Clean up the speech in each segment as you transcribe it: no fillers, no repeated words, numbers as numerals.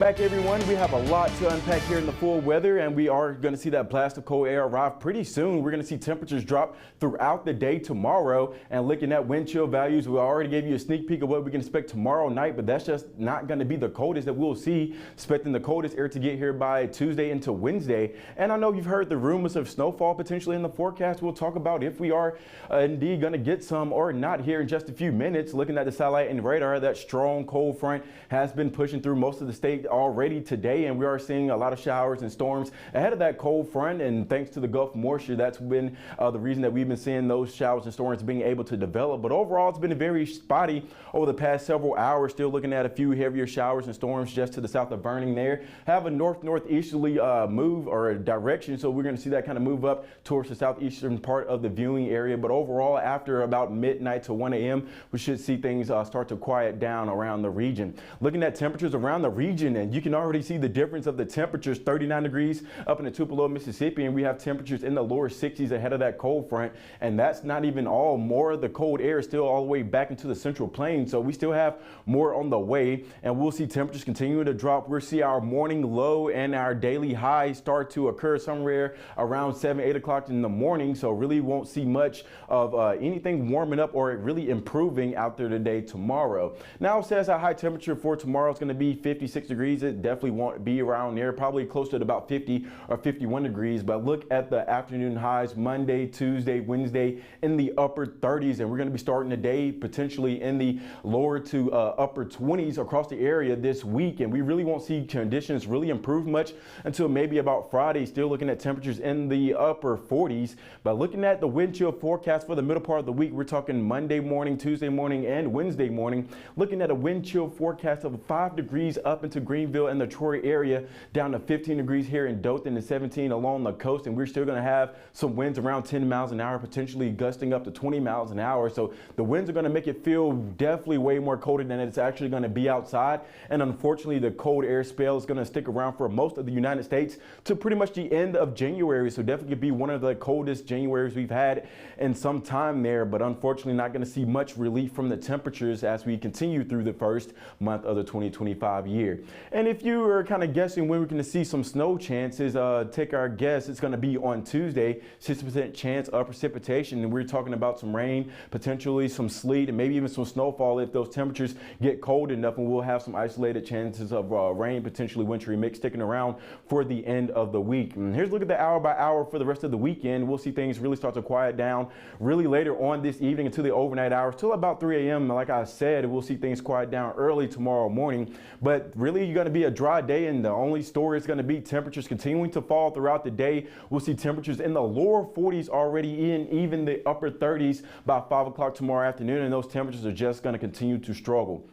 Back everyone, we have a lot to unpack here in the full weather, and we are going to see that blast of cold air arrive pretty soon. We're going to see temperatures drop throughout the day tomorrow, and looking at wind chill values, we already gave you a sneak peek of what we can expect tomorrow night, but that's just not going to be the coldest that we'll see. Expecting the coldest air to get here by Tuesday into Wednesday. And I know you've heard the rumors of snowfall potentially in the forecast. We'll talk about if we are indeed going to get some or not here in just a few minutes. Looking at the satellite and radar, that strong cold front has been pushing through most of the state already today, and we are seeing a lot of showers and storms ahead of that cold front. And thanks to the Gulf moisture, that's been the reason that we've been seeing those showers and storms being able to develop. But overall, it's been very spotty over the past several hours. Still looking at a few heavier showers and storms just to the south of Vernon there. Have a northeasterly move or direction, so we're going to see that kind of move up towards the southeastern part of the viewing area. But overall, after about midnight to 1 a.m., we should see things start to quiet down around the region. Looking at temperatures around the region, and you can already see the difference of the temperatures. 39 degrees up in the Tupelo, Mississippi, and we have temperatures in the lower 60s ahead of that cold front. And that's not even all. More of the cold air is still all the way back into the central plains, so we still have more on the way, and we'll see temperatures continuing to drop. We'll see our morning low and our daily high start to occur somewhere around 7-8 o'clock in the morning, so really won't see much of anything warming up or really improving out there today tomorrow. Now it says our high temperature for tomorrow is going to be 56 degrees. It definitely won't be around there, probably close to about 50 or 51 degrees. But look at the afternoon highs Monday, Tuesday, Wednesday in the upper 30s, and we're going to be starting the day potentially in the lower to upper 20s across the area this week. And we really won't see conditions really improve much until maybe about Friday. Still looking at temperatures in the upper 40s. But looking at the wind chill forecast for the middle part of the week, we're talking Monday morning, Tuesday morning, and Wednesday morning. Looking at a wind chill forecast of 5 degrees up into Greenville and the Troy area, down to 15 degrees here in Dothan and 17 along the coast. And we're still going to have some winds around 10 miles an hour, potentially gusting up to 20 miles an hour. So the winds are going to make it feel definitely way more colder than it's actually going to be outside. And unfortunately, the cold air spell is going to stick around for most of the United States to pretty much the end of January. So definitely could be one of the coldest Januaries we've had in some time there. But unfortunately, not going to see much relief from the temperatures as we continue through the first month of the 2025 year. And if you are kind of guessing when we're going to see some snow chances, take our guess. It's going to be on Tuesday, 60% chance of precipitation. And we're talking about some rain, potentially some sleet, and maybe even some snowfall if those temperatures get cold enough. And we'll have some isolated chances of rain, potentially wintry mix sticking around for the end of the week. And here's a look at the hour by hour for the rest of the weekend. We'll see things really start to quiet down really later on this evening until the overnight hours, till about 3 a.m. Like I said, we'll see things quiet down early tomorrow morning. But really, you're going to be a dry day, and the only story is going to be temperatures continuing to fall throughout the day. We'll see temperatures in the lower 40s already, in even the upper 30s by 5 o'clock tomorrow afternoon, and those temperatures are just going to continue to struggle.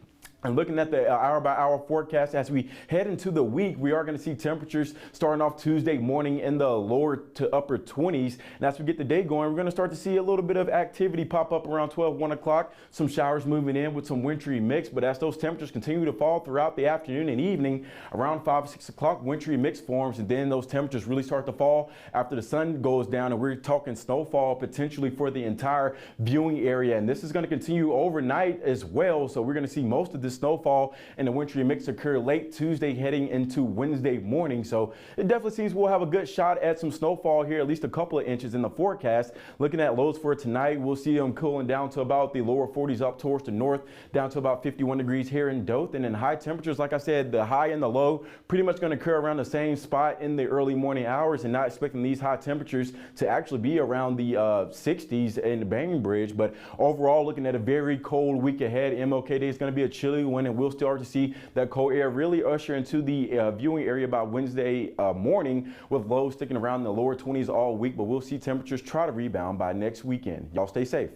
And looking at the hour by hour forecast as we head into the week, we are going to see temperatures starting off Tuesday morning in the lower to upper 20s. And as we get the day going, we're going to start to see a little bit of activity pop up around 1 o'clock. Some showers moving in with some wintry mix. But as those temperatures continue to fall throughout the afternoon and evening, around 5 or 6 o'clock, wintry mix forms. And then those temperatures really start to fall after the sun goes down. And we're talking snowfall potentially for the entire viewing area. And this is going to continue overnight as well. So we're going to see most of this snowfall and the wintry mix occur late Tuesday heading into Wednesday morning. So it definitely seems we'll have a good shot at some snowfall here, at least a couple of inches in the forecast. Looking at lows for tonight, we'll see them cooling down to about the lower 40s up towards the north, down to about 51 degrees here in Dothan. And high temperatures, like I said, the high and the low pretty much going to occur around the same spot in the early morning hours, and not expecting these high temperatures to actually be around the 60s in the Bainbridge. But overall, looking at a very cold week ahead. MLK Day is going to be a chilly one, and we'll start to see that cold air really usher into the viewing area by Wednesday morning, with lows sticking around in the lower 20s all week. But we'll see temperatures try to rebound by next weekend. Y'all stay safe.